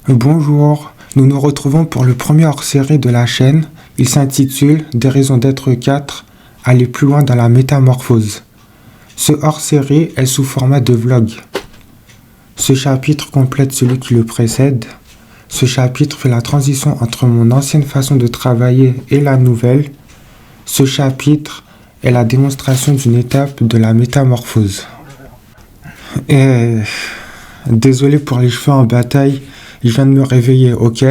Bonjour, nous nous retrouvons pour le premier hors-série de la chaîne. Il s'intitule Des raisons d'être 4, aller plus loin dans la métamorphose. Ce hors-série est sous format de vlog. Ce chapitre complète celui qui le précède. Ce chapitre fait la transition entre mon ancienne façon de travailler et la nouvelle. Ce chapitre est la démonstration d'une étape de la métamorphose. Désolé pour les cheveux en bataille, je viens de me réveiller, ok?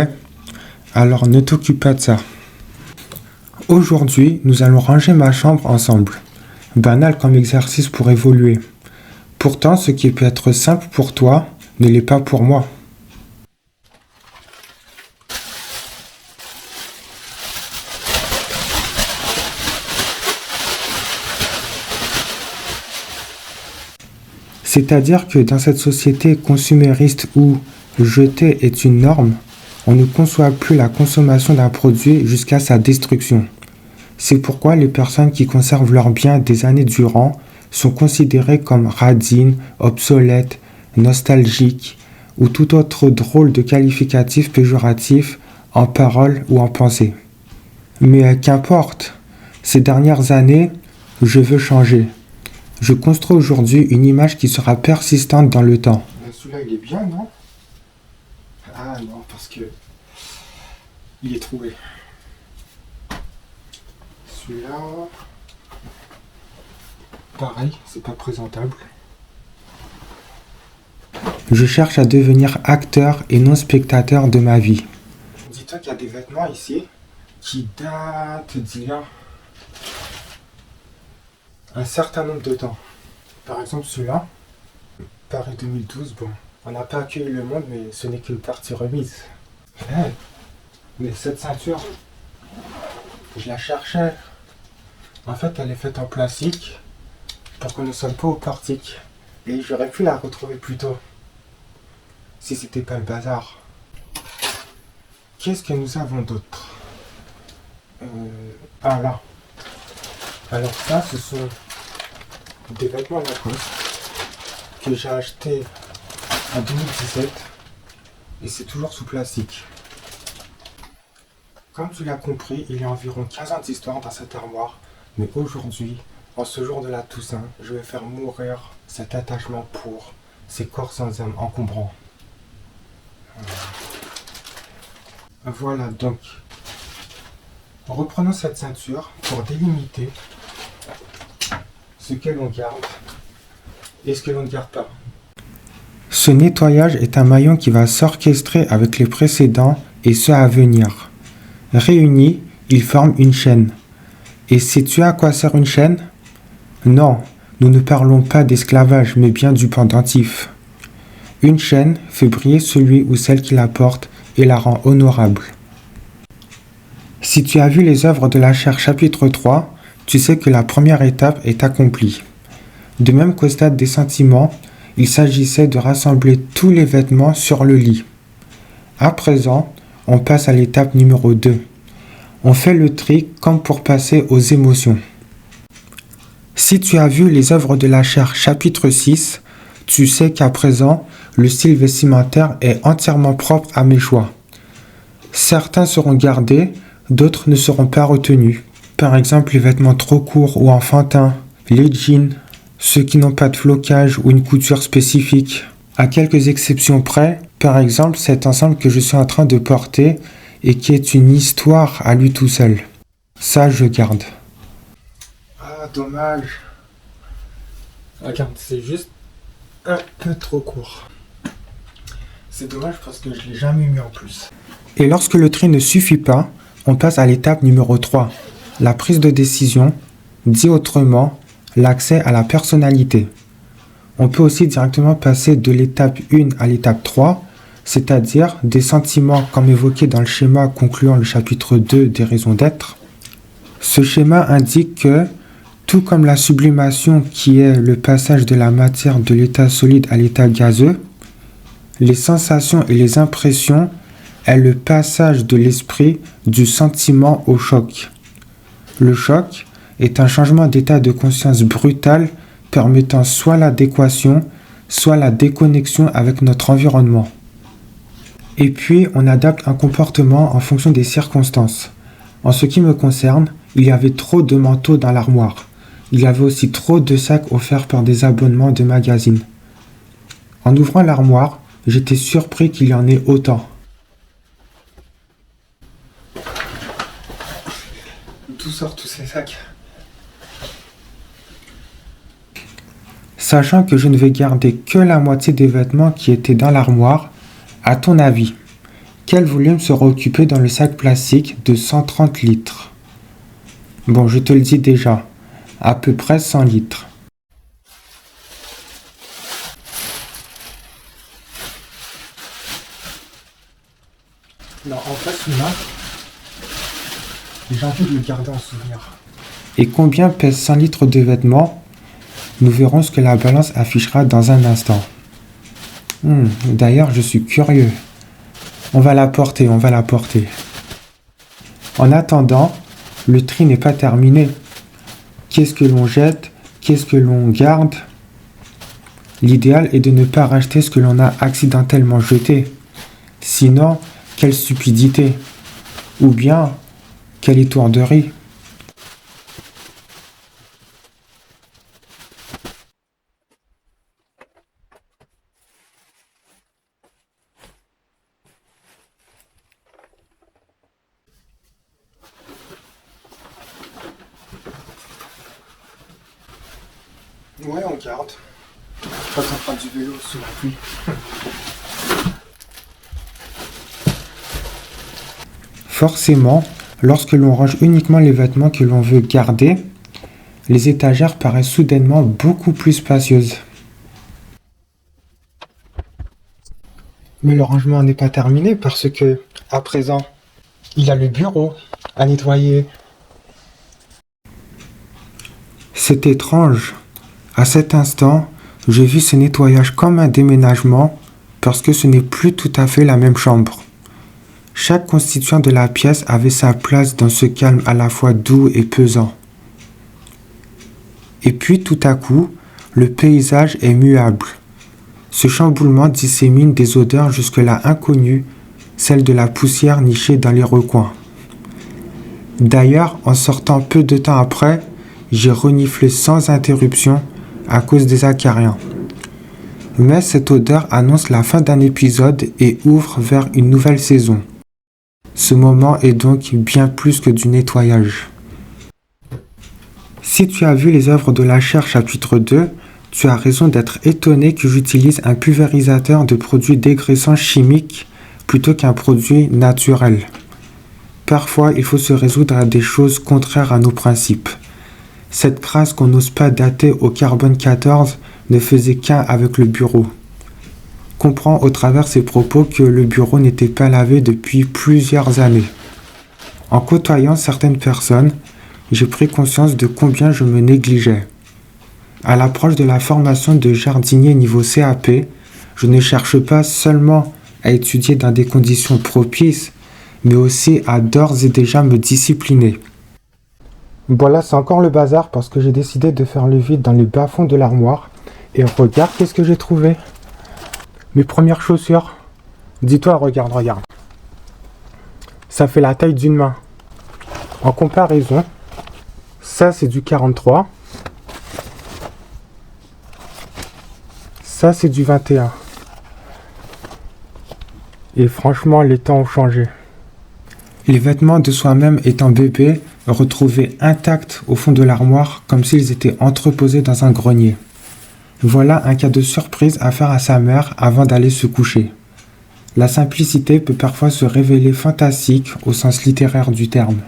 Alors ne t'occupe pas de ça. Aujourd'hui, nous allons ranger ma chambre ensemble. Banal comme exercice pour évoluer. Pourtant, ce qui peut être simple pour toi ne l'est pas pour moi. C'est-à-dire que dans cette société consumériste où jeter est une norme, on ne conçoit plus la consommation d'un produit jusqu'à sa destruction. C'est pourquoi les personnes qui conservent leurs biens des années durant sont considérées comme radines, obsolètes, nostalgiques ou tout autre drôle de qualificatif péjoratif en parole ou en pensée. Mais qu'importe, ces dernières années, je veux changer. Je construis aujourd'hui une image qui sera persistante dans le temps. Celui-là, il est bien, non? Ah non, parce que il est troué. Celui-là, pareil, c'est pas présentable. Je cherche à devenir acteur et non spectateur de ma vie. Dis-toi qu'il y a des vêtements ici qui datent d'il y a un certain nombre de temps. Par exemple celui-là, Paris 2012, bon, on n'a pas accueilli le monde, mais ce n'est qu'une partie remise. Mais cette ceinture, je la cherchais. En fait, elle est faite en plastique pour qu'on ne sonne pas au portique. Et j'aurais pu la retrouver plus tôt, si c'était pas le bazar. Qu'est-ce que nous avons d'autre? Ah là. Alors ça, ce sont des vêtements Lacoste que j'ai achetés en 2017 et c'est toujours sous plastique. Comme tu l'as compris, il y a environ 15 ans d'histoire dans cette armoire, mais aujourd'hui, en ce jour de la Toussaint, je vais faire mourir cet attachement pour ces corps sans âme encombrants. Voilà donc. Reprenons cette ceinture pour délimiter ce que l'on garde et ce que l'on ne garde pas. Ce nettoyage est un maillon qui va s'orchestrer avec les précédents et ceux à venir. Réunis, ils forment une chaîne. Et sais-tu à quoi sert une chaîne? Non, nous ne parlons pas d'esclavage, mais bien du pendentif. Une chaîne fait briller celui ou celle qui la porte et la rend honorable. Si tu as vu les œuvres de la chaire chapitre 3, tu sais que la première étape est accomplie. De même qu'au stade des sentiments, il s'agissait de rassembler tous les vêtements sur le lit. À présent, on passe à l'étape numéro 2. On fait le tri comme pour passer aux émotions. Si tu as vu les œuvres de la chaire chapitre 6, tu sais qu'à présent, le style vestimentaire est entièrement propre à mes choix. Certains seront gardés, d'autres ne seront pas retenus. Par exemple, les vêtements trop courts ou enfantins, les jeans, ceux qui n'ont pas de flocage ou une couture spécifique. À quelques exceptions près, par exemple cet ensemble que je suis en train de porter et qui est une histoire à lui tout seul. Ça, je garde. Ah, dommage. Regarde, c'est juste un peu trop court. C'est dommage parce que je ne l'ai jamais mis en plus. Et lorsque le tri ne suffit pas, on passe à l'étape numéro 3. La prise de décision, dit autrement, l'accès à la personnalité. On peut aussi directement passer de l'étape 1 à l'étape 3, c'est-à-dire des sentiments comme évoqué dans le schéma concluant le chapitre 2 des raisons d'être. Ce schéma indique que, tout comme la sublimation qui est le passage de la matière de l'état solide à l'état gazeux, les sensations et les impressions est le passage de l'esprit du sentiment au choc. Le choc est un changement d'état de conscience brutal permettant soit l'adéquation, soit la déconnexion avec notre environnement. Et puis, on adapte un comportement en fonction des circonstances. En ce qui me concerne, il y avait trop de manteaux dans l'armoire. Il y avait aussi trop de sacs offerts par des abonnements de magazines. En ouvrant l'armoire, j'étais surpris qu'il y en ait autant. D'où sortent tous ces sacs? Sachant que je ne vais garder que la moitié des vêtements qui étaient dans l'armoire, à ton avis, quel volume sera occupé dans le sac plastique de 130 litres? Bon, je te le dis déjà, à peu près 100 litres. Non, en fait, celui-là, j'ai envie de le garder en souvenir. Et combien pèse 100 litres de vêtements? Nous verrons ce que la balance affichera dans un instant. D'ailleurs, je suis curieux. On va la porter. En attendant, le tri n'est pas terminé. Qu'est-ce que l'on jette? Qu'est-ce que l'on garde? L'idéal est de ne pas racheter ce que l'on a accidentellement jeté. Sinon, quelle stupidité! Ou bien, quelle étourderie! Ouais, on garde. Pas qu'on fera du vélo sous la pluie. Forcément, lorsque l'on range uniquement les vêtements que l'on veut garder, les étagères paraissent soudainement beaucoup plus spacieuses. Mais le rangement n'est pas terminé parce que, à présent, il y a le bureau à nettoyer. C'est étrange. À cet instant, je vis ce nettoyage comme un déménagement parce que ce n'est plus tout à fait la même chambre. Chaque constituant de la pièce avait sa place dans ce calme à la fois doux et pesant. Et puis tout à coup, le paysage est muable. Ce chamboulement dissémine des odeurs jusque-là inconnues, celles de la poussière nichée dans les recoins. D'ailleurs, en sortant peu de temps après, j'ai reniflé sans interruption à cause des acariens. Mais cette odeur annonce la fin d'un épisode et ouvre vers une nouvelle saison. Ce moment est donc bien plus que du nettoyage. Si tu as vu les œuvres de la chaire chapitre 2, tu as raison d'être étonné que j'utilise un pulvérisateur de produits dégraissants chimiques plutôt qu'un produit naturel. Parfois, il faut se résoudre à des choses contraires à nos principes. Cette crasse qu'on n'ose pas dater au carbone 14 ne faisait qu'un avec le bureau. Comprends au travers ces propos que le bureau n'était pas lavé depuis plusieurs années. En côtoyant certaines personnes, j'ai pris conscience de combien je me négligeais. À l'approche de la formation de jardinier niveau CAP, je ne cherche pas seulement à étudier dans des conditions propices, mais aussi à d'ores et déjà me discipliner. Bon là c'est encore le bazar parce que j'ai décidé de faire le vide dans les bas-fonds de l'armoire. Et regarde qu'est-ce que j'ai trouvé. Mes premières chaussures. Dis-toi, regarde. Ça fait la taille d'une main. En comparaison, ça c'est du 43. Ça c'est du 21. Et franchement, les temps ont changé. Les vêtements de soi-même étant bébé, retrouvés intacts au fond de l'armoire comme s'ils étaient entreposés dans un grenier. Voilà un cadeau surprise à faire à sa mère avant d'aller se coucher. La simplicité peut parfois se révéler fantastique au sens littéraire du terme.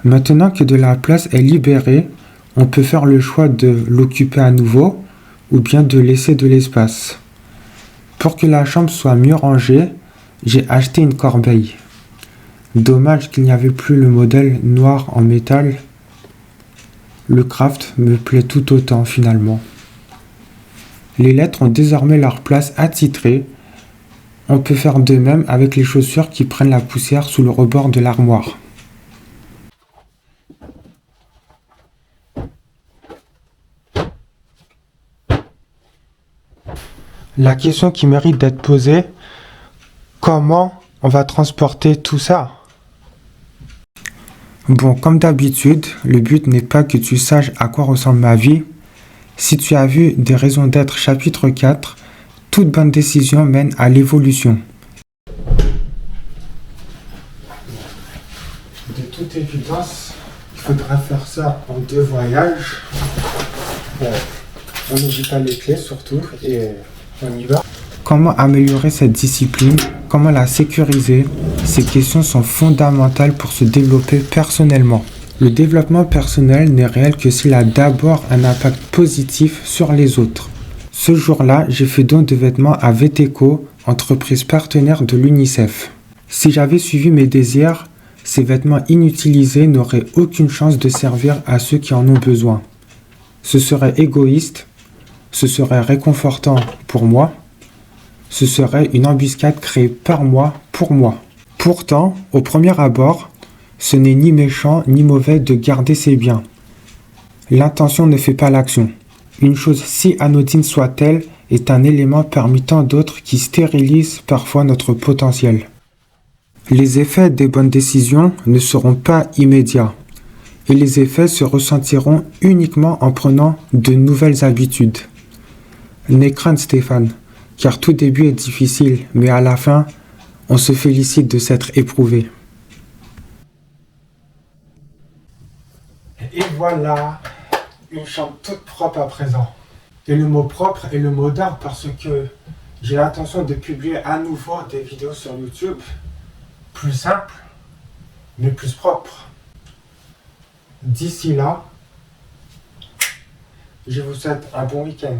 Maintenant que de la place est libérée, on peut faire le choix de l'occuper à nouveau ou bien de laisser de l'espace. Pour que la chambre soit mieux rangée, j'ai acheté une corbeille. Dommage qu'il n'y avait plus le modèle noir en métal. Le craft me plaît tout autant finalement. Les lettres ont désormais leur place attitrée. On peut faire de même avec les chaussures qui prennent la poussière sous le rebord de l'armoire. La question qui mérite d'être posée, comment on va transporter tout ça? Bon, comme d'habitude, le but n'est pas que tu saches à quoi ressemble ma vie. Si tu as vu des raisons d'être chapitre 4, toute bonne décision mène à l'évolution. De toute évidence, il faudra faire ça en 2 voyages. On n'oublie pas les clés surtout et on y va. Comment améliorer cette discipline? Comment la sécuriser? Ces questions sont fondamentales pour se développer personnellement. Le développement personnel n'est réel que s'il a d'abord un impact positif sur les autres. Ce jour-là, j'ai fait don de vêtements à Veteco, entreprise partenaire de l'UNICEF. Si j'avais suivi mes désirs, ces vêtements inutilisés n'auraient aucune chance de servir à ceux qui en ont besoin. Ce serait égoïste, ce serait réconfortant pour moi, ce serait une embuscade créée par moi pour moi. Pourtant, au premier abord, ce n'est ni méchant ni mauvais de garder ses biens. L'intention ne fait pas l'action. Une chose si anodine soit-elle est un élément parmi tant d'autres qui stérilise parfois notre potentiel. Les effets des bonnes décisions ne seront pas immédiats et les effets se ressentiront uniquement en prenant de nouvelles habitudes. N'aie crainte Stéphane, car tout début est difficile, mais à la fin, on se félicite de s'être éprouvé. Et voilà, une chambre toute propre à présent. Et le mot propre est le mot d'ordre parce que j'ai l'intention de publier à nouveau des vidéos sur YouTube, plus simples, mais plus propres. D'ici là, je vous souhaite un bon week-end.